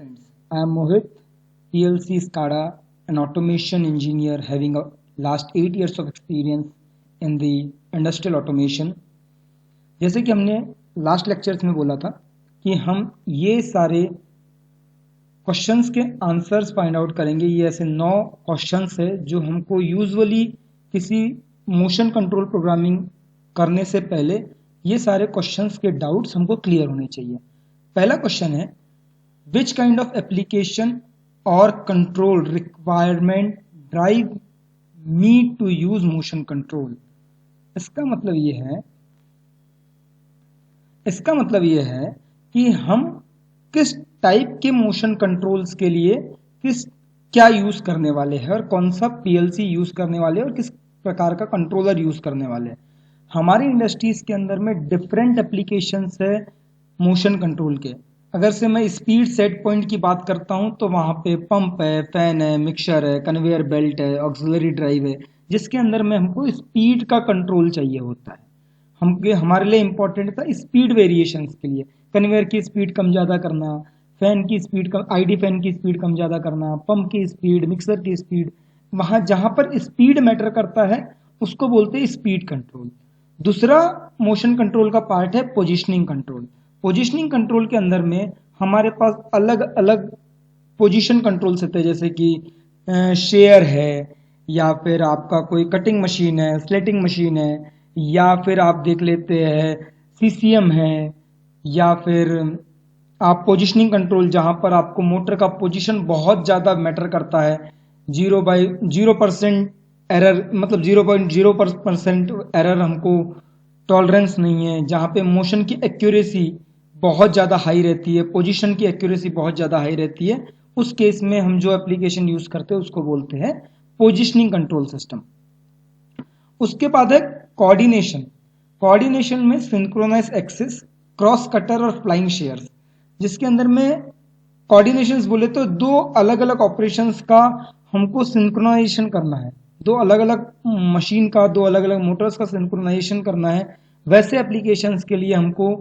Friends, I am Mohit, PLC SCADA, an automation engineer having a last 8 years of experience in the industrial automation. जैसे कि हमने last lectures में बोला था कि हम ये सारे क्वेश्चंस के आंसर्स फाइंड आउट करेंगे। ये ऐसे 9 क्वेश्चंस है जो हमको यूजुअली किसी मोशन कंट्रोल प्रोग्रामिंग करने से पहले ये सारे क्वेश्चंस के डाउट्स हमको क्लियर होने चाहिए। पहला क्वेश्चन है, which kind of application or control requirement drive me to use motion control? इसका मतलब ये है कि हम किस टाइप के मोशन कंट्रोल्स के लिए क्या यूज करने वाले हैं और कौन सा पीएलसी यूज करने वाले हैं और किस प्रकार का कंट्रोलर यूज करने वाले हैं। हमारी इंडस्ट्रीज के अंदर में डिफरेंट एप्लीकेशंस है मोशन कंट्रोल के। अगर से मैं स्पीड सेट पॉइंट की बात करता हूं तो वहां पे पंप है, फैन है, मिक्सर है, कन्वेयर बेल्ट है, ऑक्सिलरी ड्राइव है, जिसके अंदर में हमको स्पीड का कंट्रोल चाहिए होता है। हमारे लिए इंपॉर्टेंट था स्पीड वेरिएशंस के लिए, कन्वेयर की स्पीड कम ज़्यादा करना, फैन की स्पीड कम, आईडी फैन की स्पीड कम ज़्यादा करना, पंप की स्पीड, मिक्सर की स्पीड, वहां जहां पर स्पीड मैटर करता है उसको बोलते हैं स्पीड कंट्रोल। दूसरा मोशन कंट्रोल का पार्ट है पोजिशनिंग कंट्रोल। पोजिशनिंग कंट्रोल के अंदर में हमारे पास अलग अलग पोजीशन कंट्रोल्स होते हैं, जैसे कि शेयर है, या फिर आपका कोई कटिंग मशीन है, स्लेटिंग मशीन है, या फिर आप देख लेते हैं सीसीएम है, या फिर आप पोजीशनिंग कंट्रोल जहां पर आपको मोटर का पोजीशन बहुत ज़्यादा मैटर करता है, 0% एरर, मतलब 0.0% एरर हमको टॉलरेंस नहीं है, जहां पे मोशन की एक्यूरेसी बहुत ज़्यादा हाई रहती है, पोजीशन की एक्यूरेसी बहुत ज़्यादा हाई रहती है। उस केस में हम जो एप्लीकेशन यूज करते हैं उसको बोलते हैं पोजीशनिंग कंट्रोल सिस्टम। उसके बाद है कोऑर्डिनेशन। कोऑर्डिनेशन में सिंक्रोनाइज एक्सिस, क्रॉस कटर और फ्लाइंग शेयर्स, जिसके अंदर में कोऑर्डिनेशंस बोले तो दो अलग अलग ऑपरेशंस का हमको सिंक्रोनाइजेशन करना है, दो अलग अलग मशीन का, दो अलग अलग मोटर्स का सिंक्रोनाइजेशन करना है। वैसे एप्लीकेशंस के लिए हमको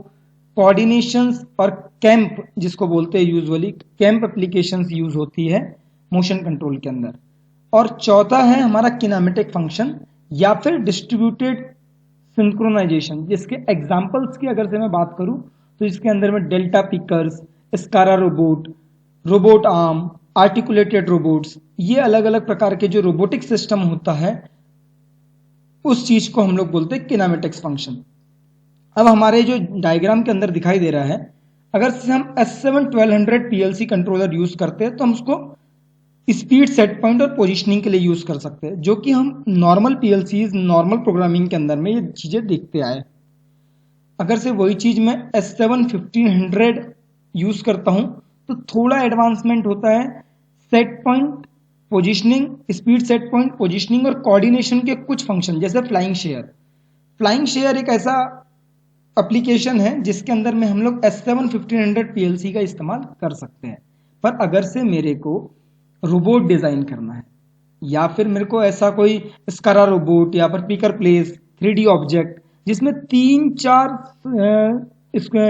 कोऑर्डिनेशंस और कैंप, जिसको बोलते हैं यूजुअली कैंप एप्लीकेशंस यूज होती है मोशन कंट्रोल के अंदर। और चौथा है हमारा किनेमेटिक फंक्शन या फिर डिस्ट्रीब्यूटेड सिंक्रोनाइजेशन, जिसके एग्जांपल्स की अगर से मैं बात करूं तो इसके अंदर में delta pickers, SCARA robot, robot arm, articulated robots, ये अलग अलग प्रकार के जो रोबोटिक सिस्टम होता है उस चीज को हम लोग बोलते हैं किनेमेटिक्स फंक्शन। अब हमारे जो डायग्राम के अंदर दिखाई दे रहा है, अगर से हम S7-1200 पीएलसी कंट्रोलर यूज करते हैं तो हम उसको स्पीड सेट पॉइंट और पोजीशनिंग के लिए यूज कर सकते हैं, जो कि हम नॉर्मल पीएलसी, नॉर्मल प्रोग्रामिंग के अंदर में ये चीजें देखते आए। अगर से वही चीज मैं S7-1500 यूज करता हूं तो थोड़ा एडवांसमेंट होता है set point, positioning, speed set point, positioning और कोऑर्डिनेशन के कुछ फंक्शन, जैसे फ्लाइंग शेयर। फ्लाइंग शेयर एक ऐसा एप्लीकेशन है जिसके अंदर में हम लोग S7-1500 पीएलसी का इस्तेमाल कर सकते हैं। पर अगर से मेरे को रोबोट डिजाइन करना है, या फिर मेरे को ऐसा कोई स्कारा रोबोट या फिर पिकर प्लेस 3D ऑब्जेक्ट जिसमें 3-4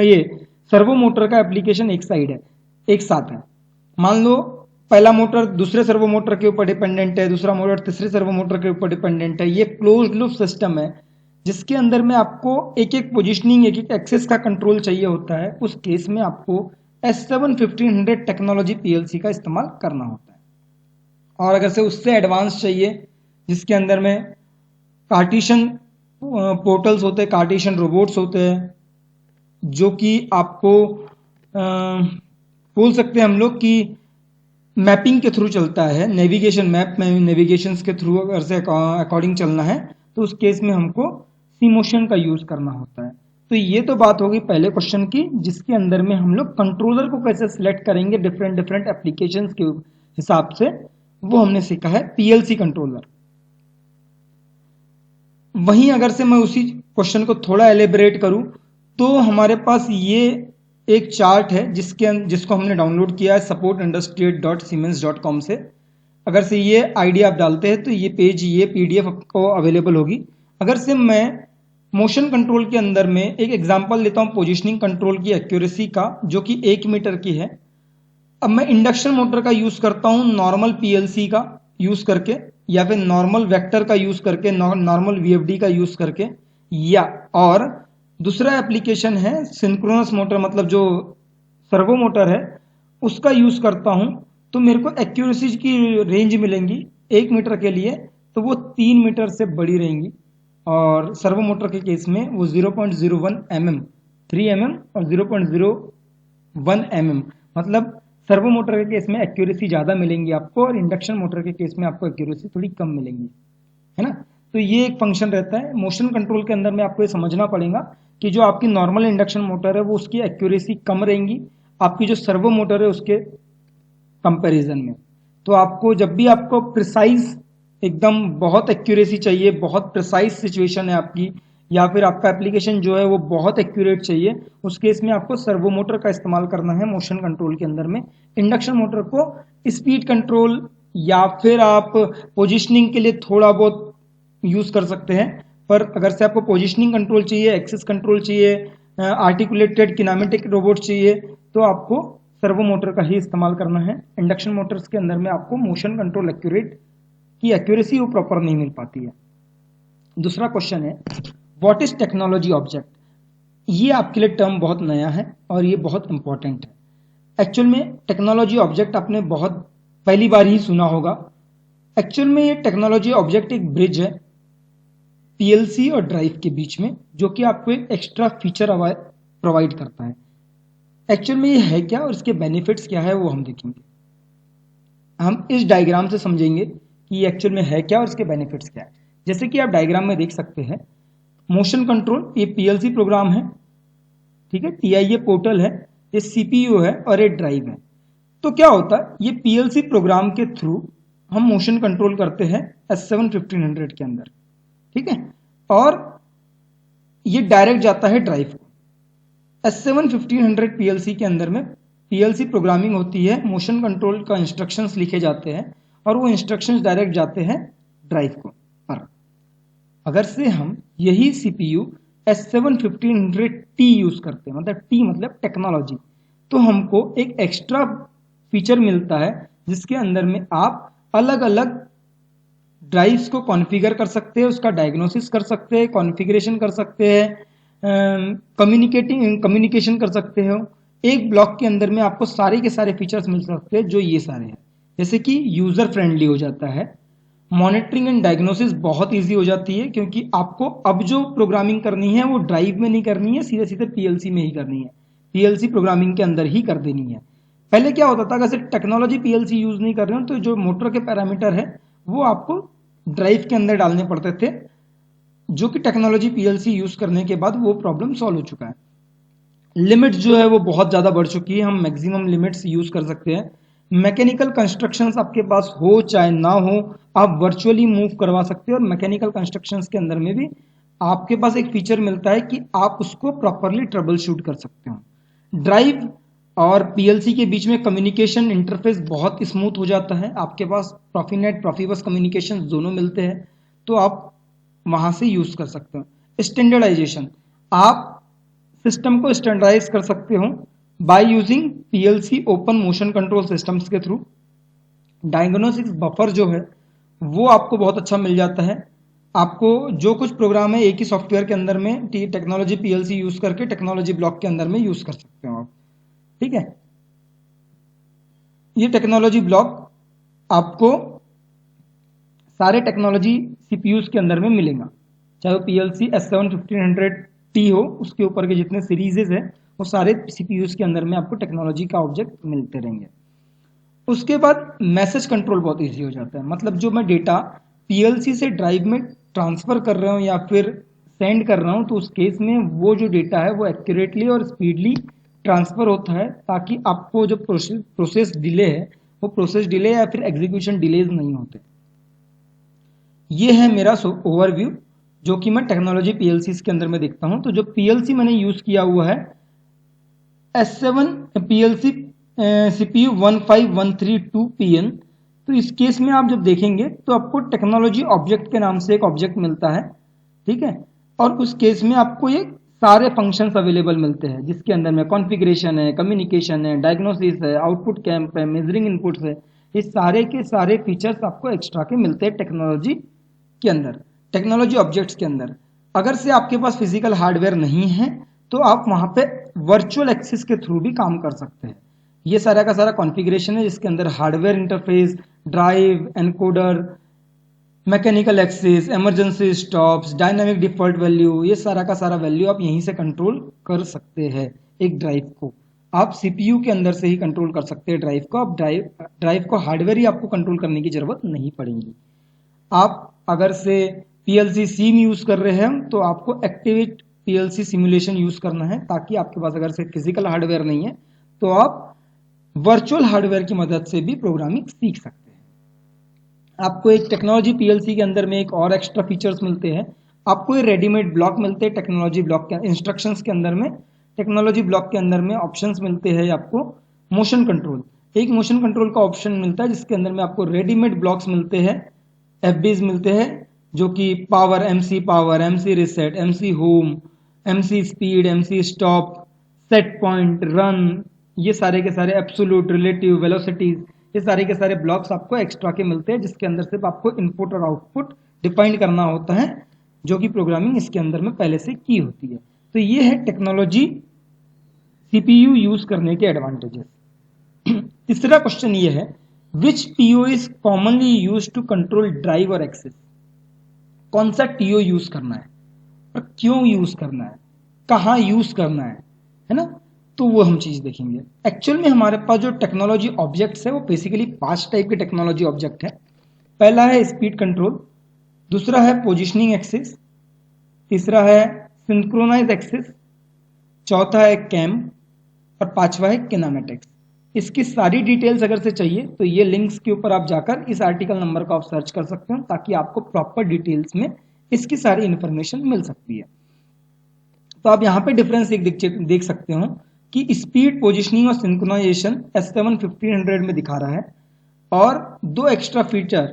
ये सर्वो मोटर का एप्लीकेशन एक साइड है, एक साथ है। मान लो पहला मोटर दूसरे सर्वो मोटर के ऊपर डिपेंडेंट है, दूसरा मोटर तीसरे सर्वो मोटर के ऊपर डिपेंडेंट है। ये क्लोज लूप सिस्टम है जिसके अंदर में आपको एक एक पोजीशनिंग, एक एक एक्सेस का कंट्रोल चाहिए होता है। उस केस में आपको S7-1500 टेक्नोलॉजी पीएलसी का इस्तेमाल करना होता है। और अगर से उससे एडवांस चाहिए, जिसके अंदर में कार्टेशियन पोर्टल्स होते हैं, कार्टेशियन रोबोट्स होते हैं, जो कि आपको बोल सकते हैं हम लोग कि मैपिंग के थ्रू चलता है, नेविगेशन मैप में नेविगेशन के थ्रू अगर से अकॉर्डिंग चलना है तो उस केस में हमको सीमोशन का यूज करना होता है। तो ये तो बात होगी पहले क्वेश्चन की, जिसके अंदर में हम लोग कंट्रोलर को कैसे सिलेक्ट करेंगे डिफरेंट एप्लीकेशंस के हिसाब से, वो हमने सीखा है पीएलसी कंट्रोलर। वहीं अगर से मैं उसी क्वेश्चन को थोड़ा एलेबरेट करूं तो हमारे पास ये एक चार्ट है जिसको हमने डाउनलोड किया है supportindustrial.siemens.com से। अगर से ये आईडी आप डालते हैं तो ये पेज, ये पीडीएफ आपको अवेलेबल होगी। अगर से मैं मोशन कंट्रोल के अंदर में एक एग्जांपल लेता हूं पोजीशनिंग कंट्रोल की एक्यूरेसी का, जो कि 1 मीटर की है। अब मैं इंडक्शन मोटर का यूज करता हूं नॉर्मल पीएलसी का यूज करके, या फिर नॉर्मल वेक्टर का यूज करके, नॉर्मल वीएफडी का यूज करके, या और दूसरा एप्लीकेशन है सिंक्रोनस मोटर, मतलब जो सर्वो मोटर है उसका यूज करता हूं, तो मेरे को एक्यूरेसी की रेंज मिलेंगी 1 मीटर के लिए, तो वो 3 मीटर से बड़ी रहेंगी। और सर्वो मोटर के केस में वो 0.01 mm, 3 mm और 0.01 mm, मतलब सर्वो मोटर के केस में एक्यूरेसी ज़्यादा मिलेंगी आपको, और इंडक्शन मोटर के केस में आपको एक्यूरेसी थोड़ी कम मिलेंगी, है ना। तो ये एक फंक्शन रहता है मोशन कंट्रोल के अंदर में। आपको ये समझना पड़ेगा कि जो आपकी नॉर्मल इंडक्शन मोटर है वो उसकी एक्यूरेसी कम रहेंगी आपकी जो सर्वो मोटर है उसके कंपैरिजन में। तो आपको जब भी आपको प्रिसाइज एकदम बहुत एक्यूरेसी चाहिए, बहुत प्रिसाइज सिचुएशन है आपकी, या फिर आपका एप्लीकेशन जो है वो बहुत एक्यूरेट चाहिए, उस केस में आपको सर्वो मोटर का इस्तेमाल करना है मोशन कंट्रोल के अंदर में। इंडक्शन मोटर को स्पीड कंट्रोल या फिर आप पोजिशनिंग के लिए थोड़ा बहुत यूज कर सकते हैं, पर अगर से आपको पोजिशनिंग कंट्रोल चाहिए, एक्सेस कंट्रोल चाहिए, आर्टिकुलेटेड किनेमेटिक रोबोट चाहिए, तो आपको सर्वो मोटर का ही इस्तेमाल करना है। इंडक्शन मोटर्स के अंदर में आपको मोशन कंट्रोल एक्यूरेट की एक्यूरेसी वो प्रॉपर नहीं मिल पाती है। दूसरा क्वेश्चन है व्हाट इज टेक्नोलॉजी ऑब्जेक्ट। ये आपके लिए टर्म बहुत नया है और ये बहुत इंपॉर्टेंट है। एक्चुअल में टेक्नोलॉजी ऑब्जेक्ट आपने बहुत पहली बार ही सुना होगा। एक्चुअल में ये टेक्नोलॉजी ऑब्जेक्ट एक ब्रिज है पीएलसी और ड्राइव के बीच में, जो कि आपको एक एक्स्ट्रा फीचर प्रोवाइड करता है। एक्चुअल में ये है क्या और इसके बेनिफिट्स क्या है वो हम देखेंगे। हम इस डायग्राम से समझेंगे कि ये एक्चुअल में है क्या और इसके बेनिफिट्स क्या है। जैसे कि आप डायग्राम में देख सकते हैं, मोशन कंट्रोल ये पीएलसी प्रोग्राम है, ठीक है, टीआईए पोर्टल है, ये सीपीयू है और ये ड्राइव है। तो क्या होता है, ये पीएलसी प्रोग्राम के थ्रू हम मोशन कंट्रोल करते हैं S7-1500 के अंदर, ठीक है, और ये डायरेक्ट जाता है ड्राइव को। S7-1500 पीएलसी के अंदर में पीएलसी प्रोग्रामिंग होती है, मोशन कंट्रोल का इंस्ट्रक्शंस लिखे जाते हैं और वो इंस्ट्रक्शंस डायरेक्ट जाते हैं ड्राइव को। पर अगर से हम यही सीपीयू S7-1500T यूज करते हैं, मतलब T मतलब टेक्नोलॉजी, तो हमको एक एक्स्ट्रा फीचर मिलता है जिसके अंदर में आप अलग अलग ड्राइव्स को कॉन्फ़िगर कर सकते हैं, उसका डायग्नोसिस कर सकते हैं, कॉन्फ़िगरेशन कर सकते हैं, कम्युनिकेशन कर सकते हो। एक ब्लॉक के अंदर में आपको सारे के सारे फीचर्स मिल सकते हैं जो ये सारे हैं। जैसे कि यूजर फ्रेंडली हो जाता है, मॉनिटरिंग एंड डायग्नोसिस बहुत इजी हो जाती है, क्योंकि आपको अब जो प्रोग्रामिंग करनी है वो ड्राइव में नहीं करनी है, सीधे सीधे पीएलसी में ही करनी है, पीएलसी प्रोग्रामिंग के अंदर ही कर देनी है। पहले क्या होता था, अगर सिर्फ टेक्नोलॉजी पीएलसी यूज नहीं कर रहे हो तो जो मोटर के पैरामीटर है वो आपको ड्राइव के अंदर डालने पड़ते थे, जो कि टेक्नोलॉजी पीएलसी यूज करने के बाद वो प्रॉब्लम सॉल्व हो चुका है। लिमिट्स जो है वो बहुत ज़्यादा बढ़ चुकी है, हम मैक्सिमम लिमिट्स यूज कर सकते हैं। मैकेनिकल कंस्ट्रक्शंस आपके पास हो चाहे ना हो, आप वर्चुअली मूव करवा सकते हो, और मैकेनिकल कंस्ट्रक्शंस के अंदर में भी आपके पास एक फीचर मिलता है कि आप उसको प्रॉपरली ट्रबल शूट कर सकते हो। ड्राइव और पीएलसी के बीच में कम्युनिकेशन इंटरफेस बहुत स्मूथ हो जाता है, आपके पास प्रॉफीनेट प्रॉफीबस कम्युनिकेशन दोनों मिलते हैं, तो आप वहां से यूज कर सकते हो। स्टैंडर्डाइजेशन, आप सिस्टम को स्टैंडर्डाइज कर सकते हो by using PLC open motion control systems के थ्रू। डायग्नोस्टिक्स बफर जो है वो आपको बहुत अच्छा मिल जाता है। आपको जो कुछ प्रोग्राम है एक ही सॉफ्टवेयर के अंदर में टेक्नोलॉजी पीएलसी यूज करके टेक्नोलॉजी ब्लॉक के अंदर में यूज कर सकते हो आप, ठीक है। ये टेक्नोलॉजी ब्लॉक आपको सारे टेक्नोलॉजी सीपीयूज के अंदर में मिलेगा, चाहे वो पीएलसी S7-1500T हो, उसके ऊपर के जितने सीरीजेस है वो सारे सीपीयूज के अंदर में आपको टेक्नोलॉजी का ऑब्जेक्ट मिलते रहेंगे। उसके बाद मैसेज कंट्रोल बहुत इजी हो जाता है, मतलब जो मैं डेटा पीएलसी से ड्राइव में ट्रांसफर कर रहा हूँ या फिर सेंड कर रहा हूँ, तो उस केस में वो जो डेटा है वो एक्यूरेटली और स्पीडली ट्रांसफर होता है, ताकि आपको जो प्रोसेस डिले है वो प्रोसेस डिले या फिर एग्जीक्यूशन डिलेज नहीं होते। ये है मेरा ओवरव्यू जो कि मैं टेक्नोलॉजी पीएलसी के अंदर में देखता हूं। तो जो पीएलसी मैंने यूज किया हुआ है S7 पीएलसी CPU 15132PN, तो इस केस में आप जब देखेंगे तो आपको टेक्नोलॉजी ऑब्जेक्ट के नाम से एक ऑब्जेक्ट मिलता है, ठीक है, और उस केस में आपको एक सारे फंक्शंस अवेलेबल मिलते हैं, जिसके अंदर में कॉन्फ़िगरेशन है, कम्युनिकेशन है, डायग्नोसिस है, आउटपुट कैंप है, मेजरिंग इनपुट्स है। ये सारे के सारे फीचर्स आपको एक्स्ट्रा के मिलते हैं टेक्नोलॉजी के अंदर, टेक्नोलॉजी ऑब्जेक्ट्स के अंदर। अगर से आपके पास फिजिकल हार्डवेयर नहीं है तो आप वहां पे वर्चुअल एक्सेस के थ्रू भी काम कर सकते हैं। ये सारा का सारा कॉन्फ़िगरेशन है, जिसके अंदर hardware interface, drive, encoder, mechanical access, emergency stops, dynamic default value, ये सारा का सारा वैल्यू आप यहीं से कंट्रोल कर सकते हैं। एक ड्राइव को आप सीपीयू के अंदर से ही कंट्रोल कर सकते हैं। ड्राइव को आप ड्राइव को हार्डवेयर ही आपको कंट्रोल करने की जरूरत नहीं पड़ेगी। आप अगर से पीएलसी सीम यूज कर रहे हैं तो आपको एक्टिवेट पीएलसी सिमुलेशन यूज करना है, ताकि आपके पास अगर से फिजिकल हार्डवेयर नहीं है तो आप वर्चुअल हार्डवेयर की मदद से भी प्रोग्रामिंग सीख सकते हैं। आपको एक टेक्नोलॉजी पीएलसी के अंदर में एक और एक्स्ट्रा फीचर्स मिलते हैं। आपको ये रेडीमेड ब्लॉक मिलते हैं टेक्नोलॉजी ब्लॉक के इंस्ट्रक्शंस के अंदर में। टेक्नोलॉजी ब्लॉक के अंदर में ऑप्शंस मिलते हैं आपको मोशन कंट्रोल। एक मोशन कंट्रोल का ऑप्शन मिलता है, जिसके अंदर में आपको रेडीमेड ब्लॉक्स मिलते हैं, एफबीज मिलते हैं, जो कि power, MC reset, MC home, MC speed, MC stop, set point, run, ये सारे के सारे एब्सोल्यूट, रिलेटिव, वेलोसिटीज, ये सारे के सारे ब्लॉक्स आपको एक्स्ट्रा के मिलते हैं, जिसके अंदर सिर्फ आपको इनपुट और आउटपुट डिफाइन करना होता है, जो कि प्रोग्रामिंग इसके अंदर में पहले से की होती है। तो ये है टेक्नोलॉजी सीपीयू यूज करने के एडवांटेजेस। तीसरा क्वेश्चन ये है, which TO is commonly use to control drive और एक्सेस। कौन सा टीओ यूज करना है और क्यों यूज करना है, कहाँ यूज करना है ना, तो वो हम चीज देखेंगे। एक्चुअल में हमारे पास जो टेक्नोलॉजी ऑब्जेक्ट्स है वो बेसिकली 5 टाइप के टेक्नोलॉजी ऑब्जेक्ट है। पहला है स्पीड कंट्रोल, दूसरा है पोजिशनिंग एक्सेस, तीसरा है सिंक्रोनाइज एक्सेस, चौथा है कैम और पांचवा है किनेमैटिक्स। इसकी सारी डिटेल्स अगर से चाहिए तो ये लिंक्स के ऊपर आप जाकर इस आर्टिकल नंबर को आप सर्च कर सकते हो, ताकि आपको प्रॉपर डिटेल्स में इसकी सारी इंफॉर्मेशन मिल सकती है। तो आप यहाँ पे डिफरेंस एक देख सकते हो कि स्पीड, पोजिशनिंग और सिंक्रोनाइजेशन S7 1500 में दिखा रहा है, और दो एक्स्ट्रा फीचर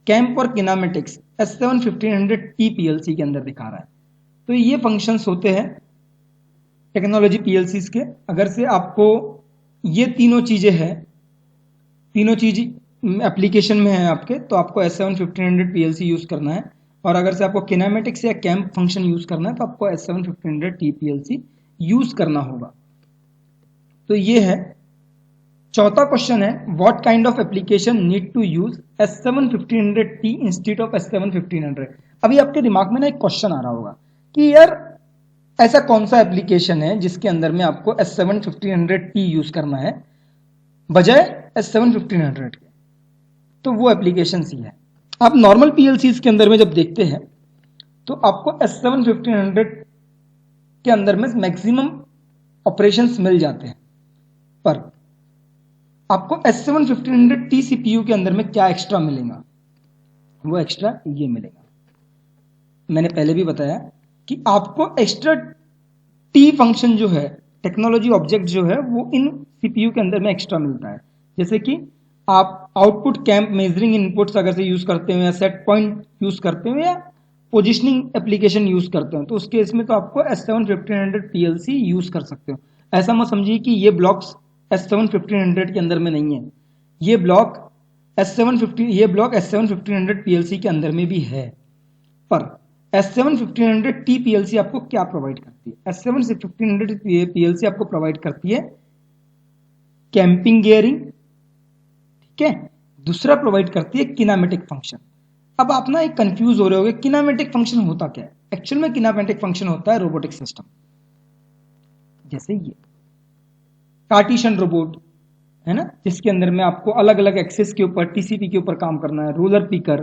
कैम्प और किनेमैटिक्स S7 1500T पीएलसी के अंदर दिखा रहा है। तो ये फंक्शंस होते हैं टेक्नोलॉजी पीएलसीज के। अगर से आपको ये तीनों चीजें हैं, तीनों चीज एप्लीकेशन में है आपके, तो आपको S7 1500 पीएलसी यूज करना है, और अगर से आपको किनेमैटिक्स या कैम्प फंक्शन यूज करना है तो आपको S7 1500T पीएलसी यूज करना होगा। तो ये है। चौथा क्वेश्चन है, what kind of application need to use S7 1500T instead of S7 1500। अभी आपके दिमाग में ना एक क्वेश्चन आ रहा होगा कि यार ऐसा कौन सा एप्लीकेशन है जिसके अंदर में आपको S7 1500T यूज करना है बजाय S7 1500 के। तो वो एप्लीकेशन ही है। आप नॉर्मल पीएलसीज के अंदर में जब देखते हैं तो आपको S7 1500 के अंदर में मैक्सिमम ऑपरेशंस मिल जाते हैं, पर आपको S7 1500T सीपीयू के अंदर में क्या एक्स्ट्रा मिलेगा, वो एक्स्ट्रा ये मिलेगा। मैंने पहले भी बताया कि आपको एक्स्ट्रा टी फंक्शन जो है, टेक्नोलॉजी ऑब्जेक्ट जो है, वो इन सीपीयू के अंदर में एक्स्ट्रा मिलता है। जैसे कि आप आउटपुट कैंप, मेजरिंग इनपुट्स अगर से यूज करते हो, या सेट पॉइंट यूज करते हो, या पोजिशनिंग एप्लीकेशन यूज करते हो, तो उस केस में तो आपको S7 1500 पीएलसी यूज कर सकते हो। ऐसा मत समझिए कि ये ब्लॉक्स S7 1500 के अंदर में नहीं है, ये ब्लॉक S7 1500 पीएलसी के अंदर में भी है। पर S7 1500T पीएलसी आपको क्या प्रोवाइड करती है? S7 1500 पीएलसी आपको प्रोवाइड करती है कैंपिंग गियरिंग, ठीक है। दूसरा प्रोवाइड करती है किनेमैटिक फंक्शन। अब आप ना एक कंफ्यूज हो रहे होगे, किनेमैटिक फंक्शन होता क्या है? एक्चुअल में किनेमैटिक फंक्शन होता है रोबोटिक सिस्टम। जैसे ये कार्टेशियन रोबोट है ना, जिसके अंदर में आपको अलग अलग एक्सेस के ऊपर, टीसीपी के ऊपर काम करना है। रोलर पिकर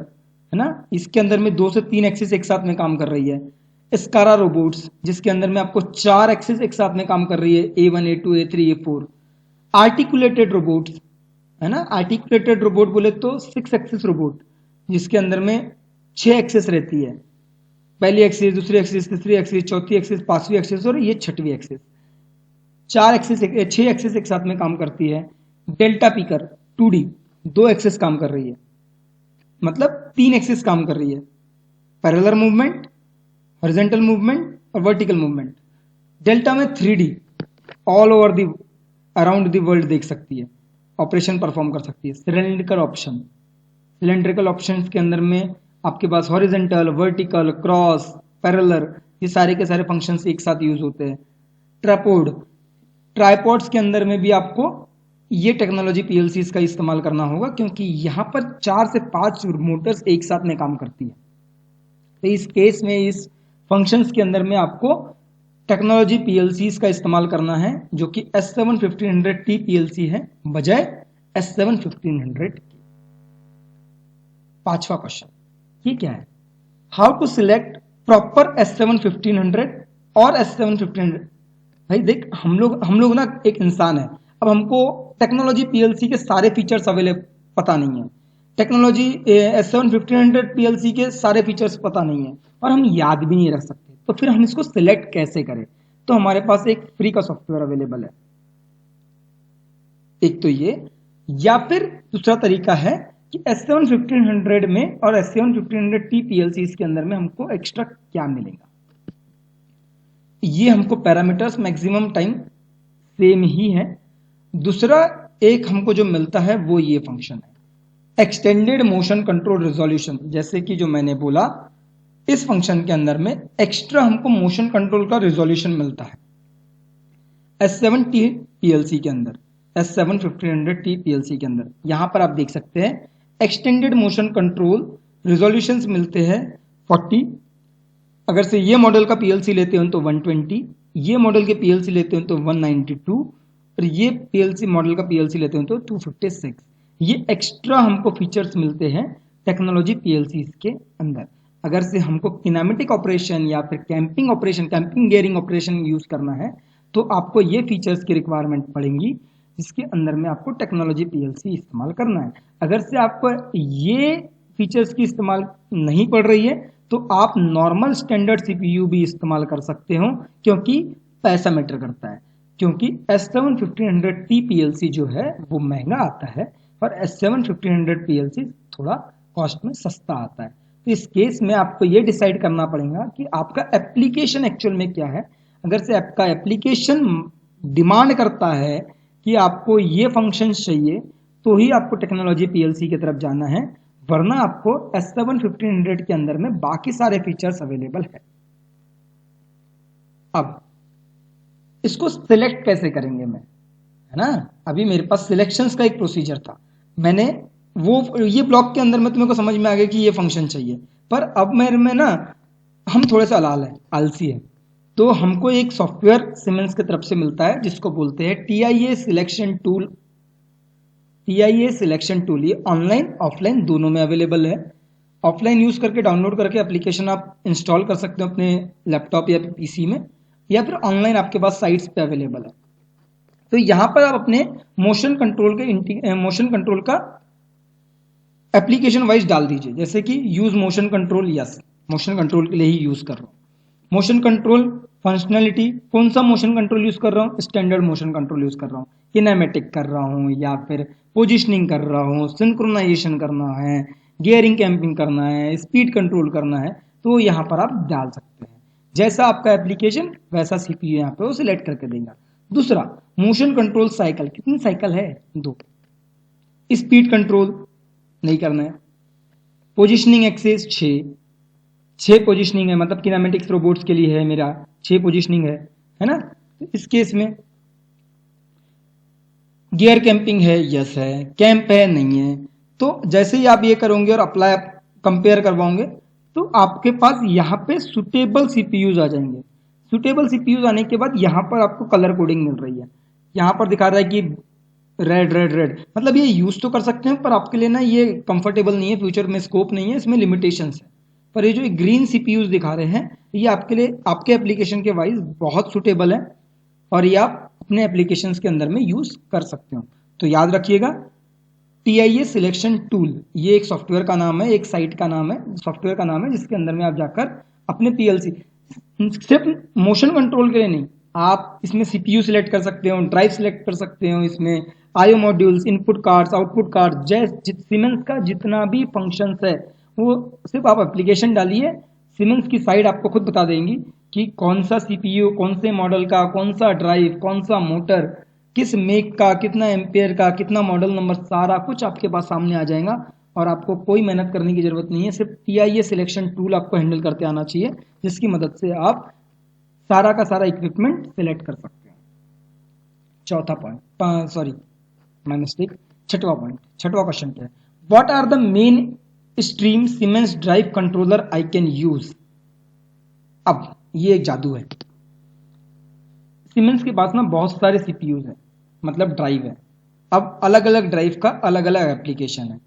है ना, इसके अंदर में 2 से 3 एक्सेस एक साथ में काम कर रही है। स्कारा रोबोट्स, जिसके अंदर में आपको 4 एक्सेस एक साथ में काम कर रही है, A1, A2, A3, A4। Articulated robots है ना, आर्टिकुलेटेड रोबोट बोले तो 6 एक्सेस रोबोट, जिसके अंदर में 6 एक्सेस रहती है। पहली एक्सेस, दूसरी एक्सेस, तीसरी एक्सेस, चौथी एक्सेस, 5वीं एक्सेस और ये 6वीं एक्सेस। 6 एक्सेस एक साथ में काम करती है। डेल्टा पिकर 2D 2 एक्सेस काम कर रही है, मतलब 3 एक्सेस काम कर रही है। पैरेलल मूवमेंट, हॉरिजॉन्टल मूवमेंट और वर्टिकल मूवमेंट। डेल्टा में 3D all over the around the world देख सकती है, ऑपरेशन परफॉर्म कर सकती है। सिलेंड्रिकल ऑप्शंस के अंदर में आपके पास हॉरिजेंटल, वर्टिकल, क्रॉस, पैरेलल, ये सारे के सारे फंक्शंस एक साथ यूज होते हैं। ट्राइपॉड्स के अंदर में भी आपको ये टेक्नोलॉजी पीएलसीज का इस्तेमाल करना होगा, क्योंकि यहाँ पर 4 से 5 मोटर्स एक साथ में काम करती है। तो इस केस में इस फंक्शंस के अंदर में आपको टेक्नोलॉजी पीएलसीज का इस्तेमाल करना है, जो कि S7-1500T पीएलसी है बजाय S7-1500 की। 5वां क्वेश्चन ये क्या है? How to select proper S7-1500 और S7-1500। भाई देख, हम लोग ना एक इंसान है। अब हमको टेक्नोलॉजी पीएलसी के सारे फीचर्स अवेलेबल पता नहीं है, टेक्नोलॉजी S7-1500 पीएलसी के सारे फीचर्स पता नहीं है, और हम याद भी नहीं रख सकते। तो फिर हम इसको सिलेक्ट कैसे करें? तो हमारे पास एक फ्री का सॉफ्टवेयर अवेलेबल है, एक तो ये, या फिर दूसरा तरीका है कि S7-1500 में और S7-1500T पीएलसी के अंदर में हमको एक्स्ट्रा क्या मिलेगा। ये हमको पैरामीटर्स मैक्सिमम टाइम सेम ही है। दूसरा एक हमको जो मिलता है वो ये फंक्शन है, एक्सटेंडेड मोशन कंट्रोल रिजोल्यूशन। जैसे कि जो मैंने बोला, इस फंक्शन के अंदर में एक्स्ट्रा हमको मोशन कंट्रोल का रिजोल्यूशन मिलता है S7T पीएलसी के अंदर, S7-1500T पीएलसी के अंदर। यहां पर आप देख सकते हैं एक्सटेंडेड मोशन कंट्रोल रिजोल्यूशंस मिलते हैं 40। अगर से ये मॉडल का पीएलसी लेते हो तो 120, ये मॉडल के पीएलसी लेते हो तो 192, और ये पीएलसी मॉडल का पीएलसी लेते हो तो 256। ये एक्स्ट्रा हमको फीचर्स मिलते हैं टेक्नोलॉजी पीएलसी के अंदर। अगर से हमको किनेमेटिक ऑपरेशन या फिर camping operation, camping gearing operation use करना है, तो आपको ये फीचर्स की रिक्वायरमेंट पड़ेंगी, जिसके अंदर में आपको टेक्नोलॉजी पीएलसी इस्तेमाल करना है। अगर से आपको ये फीचर्स की इस्तेमाल नहीं पड़ रही है, तो आप नॉर्मल स्टैंडर्ड सीपीयू भी इस्तेमाल कर सकते हो, क्योंकि पैसा मैटर करता है। क्योंकि S7-1500T पीएलसी जो है वो महंगा आता है, और S7-1500 पीएलसी थोड़ा कॉस्ट में सस्ता आता है। तो इस केस में आपको ये डिसाइड करना पड़ेगा कि आपका एप्लीकेशन एक्चुअल में क्या है। अगर से आपका एप्लीकेशन डिमांड करता है कि आपको ये फंक्शन चाहिए, तो ही आपको टेक्नोलॉजी पीएलसी की तरफ जाना है, वरना आपको S7-1500 के अंदर में बाकी सारे फीचर्स अवेलेबल है। अब इसको सिलेक्ट कैसे करेंगे मैं, है ना? अभी मेरे पास सिलेक्शंस का एक प्रोसीजर था, मैंने वो ये ब्लॉक के अंदर में तुम्हें को समझ में आ गया कि ये फंक्शन चाहिए। पर अब मेरे में ना हम थोड़े से आलसी है, तो हमको एक सॉफ्टवेयर सीमेंस की तरफ से मिलता है जिसको बोलते हैं TIA selection tool. TIA selection tool ये ऑनलाइन ऑफलाइन दोनों में अवेलेबल है। ऑफलाइन यूज करके डाउनलोड करके एप्लीकेशन आप इंस्टॉल कर सकते हो अपने लैपटॉप या पीसी में, या फिर ऑनलाइन आपके पास साइट्स पे अवेलेबल है। तो यहां पर आप अपने मोशन कंट्रोल का एप्लीकेशन वाइज डाल दीजिए। जैसे कि use motion control, yes motion control के लिए ही यूज कर रहा हूँ। मोशन कंट्रोल फंक्शनलिटी, कौन सा मोशन कंट्रोल यूज कर रहा हूँ? स्टैंडर्ड मोशन कंट्रोल यूज कर रहा हूँ। किनेमेटिक कर रहा हूँ, या फिर पोजिशनिंग कर रहा हूँ, सिंक्रोनाइजेशन करना है, गियरिंग कैंपिंग करना है, स्पीड कंट्रोल करना है, तो यहाँ पर आप डाल सकते हैं। जैसा आपका एप्लीकेशन वैसा सीपीयू यहाँ पे वो सिलेक्ट करके देगा। दूसरा, मोशन कंट्रोल साइकिल, कितनी साइकिल है? 2। स्पीड कंट्रोल नहीं करना है। पोजिशनिंग एक्सेस 6 पोजिशनिंग है, मतलब किनेमेटिक्स रोबोट्स के लिए है मेरा 6 पोजिशनिंग है ना? तो इस केस में गियर कैंपिंग है, यस है, कैंप है, नहीं है। तो जैसे ही आप ये करोगे और अप्लाई कंपेयर करवाओगे, तो आपके पास यहाँ पे सुटेबल सीपीयूज आ जाएंगे। सुटेबल सीपीयूज आने के बाद यहाँ पर आपको कलर कोडिंग मिल रही है। यहाँ पर दिखा रहा है कि रेड रेड रेड, मतलब ये यूज तो कर सकते हैं, पर आपके लिए ना ये कंफर्टेबल नहीं है, फ्यूचर में स्कोप नहीं है, इसमें लिमिटेशंस है। पर ये जो ग्रीन सीपीयूज दिखा रहे हैं, ये आपके लिए, आपके एप्लीकेशन के वाइज बहुत सुटेबल है, और ये आप अपने एप्लीकेशंस के अंदर में यूज कर सकते हो। तो याद रखिएगा, TIA सिलेक्शन टूल ये एक सॉफ्टवेयर का नाम है, एक साइट का नाम है, सॉफ्टवेयर का नाम है, जिसके अंदर में आप जाकर अपने पीएलसी, सिर्फ मोशन कंट्रोल के लिए नहीं, आप इसमें सीपीयू सिलेक्ट कर सकते हो, ड्राइव सिलेक्ट कर सकते हो, इसमें IO modules, input cards, output card, जैसे सीमेंस का जितना भी फंक्शंस है, वो सिर्फ आप एप्लीकेशन डालिए, सीमेंस की साइट आपको खुद बता देंगी कि कौन सा सीपीयू, कौन से मॉडल का, कौन सा ड्राइव, कौन सा मोटर, किस मेक का, कितना एम्पेयर का, कितना मॉडल नंबर, सारा कुछ आपके पास सामने आ जाएगा और आपको कोई मेहनत करने की जरूरत नहीं है। सिर्फ टीआईए सिलेक्शन टूल आपको हैंडल करते आना चाहिए, जिसकी मदद से आप सारा का सारा इक्विपमेंट सिलेक्ट कर सकते हैं। चौथा पॉइंट, सॉरी माय मिस्टेक, छठवां पॉइंट, छठवां क्वेश्चन क्या है? What are the mainstream Siemens drive controller I can use? अब ये एक जादू है। सीमेंस के पास ना बहुत सारे सीपीयूज हैं, मतलब ड्राइव है। अब अलग अलग ड्राइव का अलग अलग एप्लीकेशन है,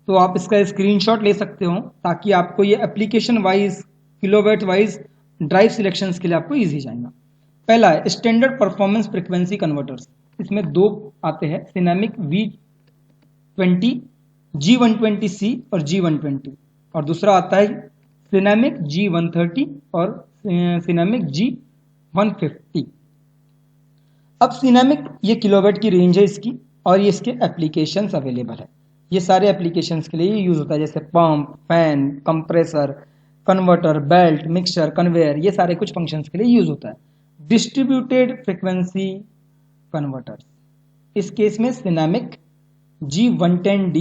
तो आप इसका स्क्रीनशॉट ले सकते हो ताकि आपको ये application wise, kilowatt wise drive selections के लिए आपको इजी जाएगा। पहला है स्टैंडर्ड परफॉर्मेंस फ्रीक्वेंसी कन्वर्टर्स। इसमें दो आते हैं, सिनेमिक V20, G120C और G120, और दूसरा आता है सिनेमिक G130 और सिनेमिक G150। अब सिनेमिक ये किलोवाट की रेंज है इसकी, और ये इसके एप्लीकेशंस अवेलेबल है। ये सारे एप्लीकेशंस के लिए यूज होता है, जैसे pump, fan, compressor, converter, belt, mixture, conveyor, ये सारे कुछ फंक्शंस के लिए यूज होता है। डिस्ट्रीब्यूटेड फ्रीक्वेंसी कन्वर्टर्स, इस केस में cinnamic G110D,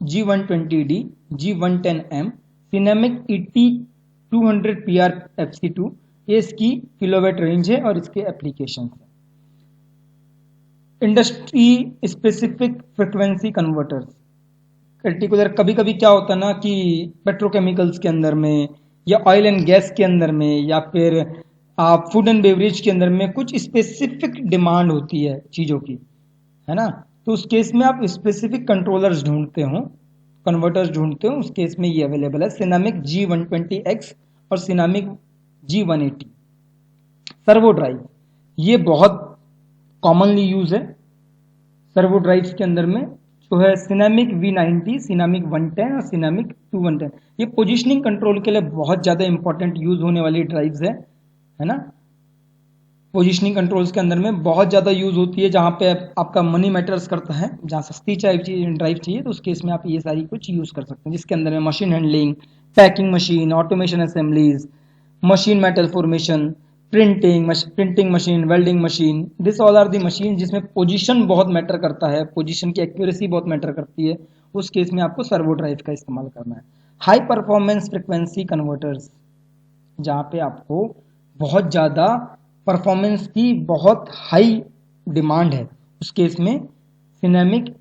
G120D, G110M, cinnamic ET200PR FC2, ये इसकी किलोवाट रेंज है और इसके एप्लीकेशन है। Industry specific frequency converters, particular कभी कभी क्या होता है ना कि पेट्रोकेमिकल्स के अंदर में या ऑयल एंड गैस के अंदर में या फिर आप फूड एंड बेवरेज के अंदर में कुछ स्पेसिफिक डिमांड होती है चीज़ों की, है ना, तो उस केस में आप स्पेसिफिक कंट्रोलर्स ढूंढते हो, कन्वर्टर्स ढूंढते हो, उस केस में ये अवेलेबल है, सिनेमिक G120X और सिनेमिक G180। सर्वो ड्राइव, ये बहुत कॉमनली यूज है सर्वो ड्राइव्स के अंदर में, जो है सिनेमिक V90, सिनेमिक 110 और सिनेमिक 210। ये पोजीशनिंग कंट्रोल के लिए बहुत ज़्यादा इंपॉर्टेंट यूज होने वाली ड्राइव्स है ना। पोजीशनिंग कंट्रोल्स के अंदर में बहुत ज़्यादा यूज होती है, जहाँ पे आपका मनी मैटर्स करता है, जहाँ सस्ती ड्राइव चाहिए तो उस केस में आप ये सारी कुछ यूज़ कर सकते हैं, जिसके अंदर में machine handling, packing machine, automation assemblies, machine metal formation, printing machine, welding machine, this all are the machine जिसमें पोजीशन बहुत मैटर करता है, पोजीशन की एक्यूरेसी बहुत मैटर करती है। उस केस में आपको सर्वो ड्राइव का इस्तेमाल करना है। हाई परफॉर्मेंस फ्रिक्वेंसी कन्वर्टर्स, जहाँ पे आपको बहुत ज़्यादा परफॉर्मेंस की बहुत हाई डिमांड है, उस केस में सिनेमिक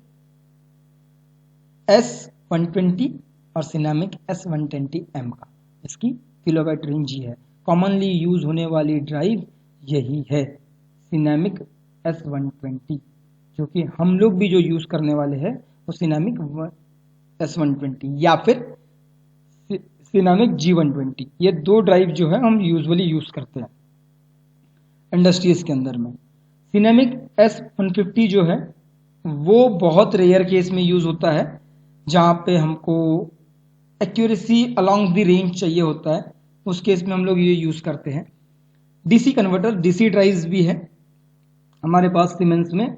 S120 और सिनेमिक S120M का इसकी किलोवाट रेंज ही है। कॉमनली यूज होने वाली ड्राइव यही है, सिनेमिक S120, जो कि हम लोग भी जो यूज करने वाले हैं वो सिनेमिक S120 या फिर सिनेमिक G120, ये दो ड्राइव जो है हम यूजुअली यूज करते हैं इंडस्ट्रीज के अंदर में। सिनेमिक S150 जो है वो बहुत रेयर केस में यूज होता है, जहाँ पे हमको एक्यूरेसी अलोंग द रेंज चाहिए होता है, उस केस में हम लोग ये यूज करते हैं। डीसी कन्वर्टर, डीसी ड्राइव्स भी है हमारे पास सीमेंस में।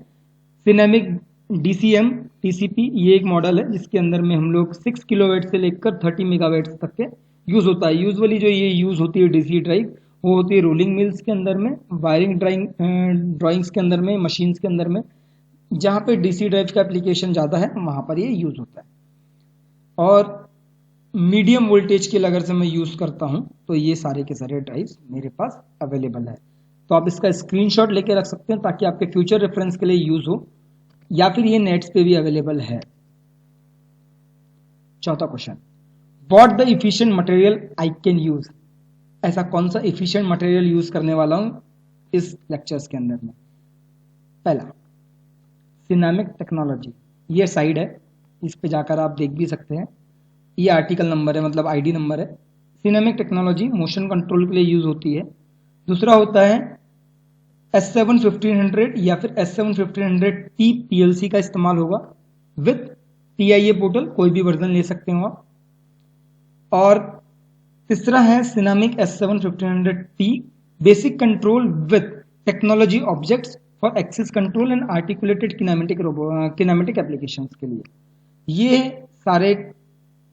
सिनेमिक DCM TCP, ये एक मॉडल है जिसके अंदर में हम लोग 6 किलोवाट से लेकर 30 मेगावाट तक के यूज होता है। यूजुअली जो ये यूज होती है डीसी ड्राइव, वो होती है रोलिंग मिल्स के अंदर में, वायरिंग ड्राइंग्स के अंदर में, मशीन्स के अंदर में, जहाँ पे डीसी ड्राइव का एप्लीकेशन ज़्यादा है वहाँ पर ये यूज होता है। और मीडियम वोल्टेज के अगर से मैं यूज़ करता हूँ तो ये सारे के सारे ड्राइव्स मेरे पास अवेलेबल है, तो आप इसका स्क्रीनशॉट लेके रख सकते हैं ताकि आपके फ्यूचर रेफरेंस के लिए यूज हो, या फिर ये नेट्स पे भी अवेलेबल है। चौथा question, what the efficient material I can use? ऐसा कौन सा इफिशिएंट मटेरियल यूज करने वाला हूं इस लेक्चर्स के अंदर में? पहला सिनेमिक टेक्नोलॉजी, ये साइड है, इस पे जाकर आप देख भी सकते हैं, ये आर्टिकल नंबर है, मतलब आईडी नंबर है। सिनेमिक टेक्नोलॉजी मोशन कंट्रोल के लिए यूज होती है। दूसरा होता है S7-1500 या फिर S7-1500T PLC का इस्तेमाल होगा विथ TIA पोर्टल, कोई भी वर्जन ले सकते हो आप। और तीसरा है Simatic S7-1500T basic control with technology objects for axes control and articulated kinematic applications के लिए। ये सारे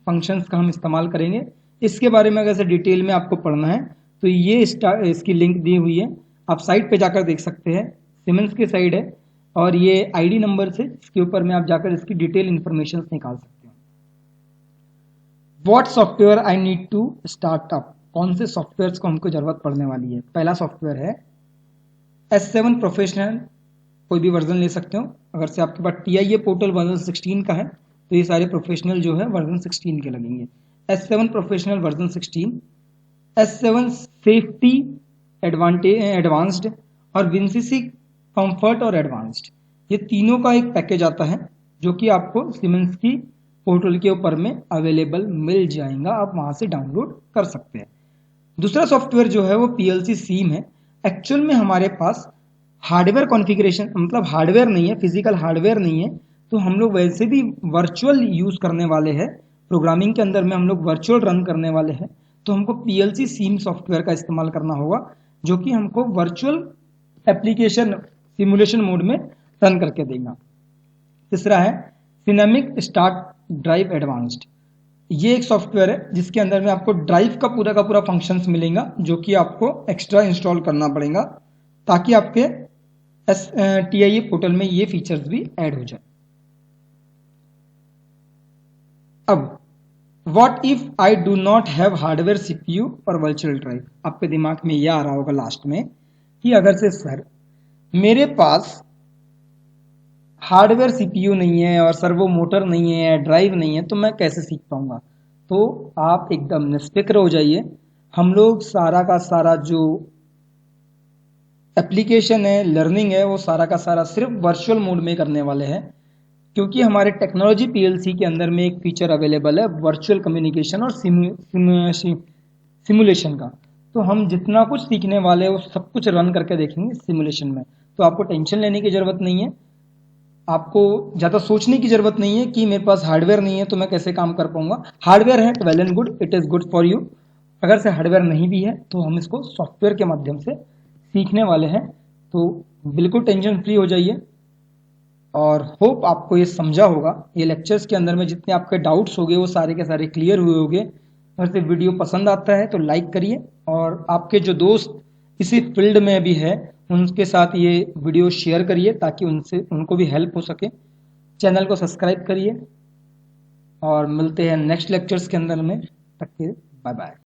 फंक्शंस का हम इस्तेमाल करेंगे। इसके बारे में अगर से डिटेल में आपको पढ़ना है तो ये इसकी लिंक दी हुई है, आप साइट पे जाकर देख सकते हैं। सीमेंस की साइट है और ये आईडी नंबर से इसके ऊपर में आप जाकर इसकी डिटेल इंफॉर्मेशन निकाल सकते हैं। What software I need to start up, कौन से सॉफ्टवेयर को हमको जरूरत पड़ने वाली है। पहला सॉफ्टवेयर है S7 प्रोफेशनल, कोई भी वर्जन ले सकते हो। अगर से आपके पास TIA पोर्टल वर्जन 16 का है तो ये सारे प्रोफेशनल जो है वर्जन 16 के लगेंगे। S7 professional version 16, S7 safety advanced और विंसीसी कंफर्ट और एडवांस्ड, ये तीनों का एक पैकेज आता है जो कि आपको सीमेंस की पोर्टल के ऊपर में अवेलेबल मिल जाएगा, आप वहां से डाउनलोड कर सकते हैं। दूसरा सॉफ्टवेयर जो है वो PLC सीम है। एक्चुअल में हमारे पास हार्डवेयर कॉन्फ़िगरेशन, मतलब हार्डवेयर नहीं है, फिजिकल हार्डवेयर नहीं है, तो हम लोग वैसे भी वर्चुअल यूज करने वाले हैं। प्रोग्रामिंग के अंदर में हम लोग वर्चुअल रन करने वाले हैं, तो हमको PLC सीम सॉफ्टवेयर का इस्तेमाल करना होगा जो कि हमको वर्चुअल एप्लीकेशन सिमुलेशन मोड में रन करके देगा। तीसरा है सिनेमिक स्टार्ट ड्राइव एडवांस्ड, ये एक सॉफ्टवेयर है जिसके अंदर में आपको ड्राइव का पूरा फंक्शंस मिलेगा जो कि आपको एक्स्ट्रा इंस्टॉल करना पड़ेगा ताकि आपके TIA पोर्टल में ये फीचर्स भी ऐड हो जाए। अब what if I do not have hardware CPU और वर्चुअल ड्राइव, आपके दिमाग में यह आ रहा होगा लास्ट में कि अगर से सर मेरे पास हार्डवेयर CPU नहीं है और सर्वो मोटर नहीं है, ड्राइव नहीं है, तो मैं कैसे सीख पाऊंगा। तो आप एकदम निश्चिंत हो जाइए, हम लोग सारा का सारा जो एप्लीकेशन है, लर्निंग है, वो सारा का सारा सिर्फ वर्चुअल मोड में करने वाले हैं, क्योंकि हमारे टेक्नोलॉजी PLC के अंदर में एक फीचर अवेलेबल है वर्चुअल कम्युनिकेशन और सिमुलेशन का। तो हम जितना कुछ सीखने वाले हैं वो सब कुछ रन करके देखेंगे सिमुलेशन में, तो आपको टेंशन लेने की जरूरत नहीं है, आपको ज़्यादा सोचने की जरूरत नहीं है कि मेरे पास हार्डवेयर नहीं है तो मैं कैसे काम कर पाऊंगा। हार्डवेयर है तो well and good, it is good for you. अगर से हार्डवेयर नहीं भी है तो हम इसको सॉफ्टवेयर के माध्यम से सीखने वाले हैं, तो बिल्कुल टेंशन फ्री हो जाइए। और होप आपको ये समझा होगा, ये लेक्चर्स के अंदर में जितने आपके डाउट्स होंगे वो सारे के सारे क्लियर हुए होंगे। अगर से वीडियो पसंद आता है तो लाइक करिए, और आपके जो दोस्त इसी फील्ड में भी है उनके साथ ये वीडियो शेयर करिए ताकि उनको भी हेल्प हो सके। चैनल को सब्सक्राइब करिए और मिलते हैं नेक्स्ट लेक्चर्स के अंदर में। तक के बाय बाय।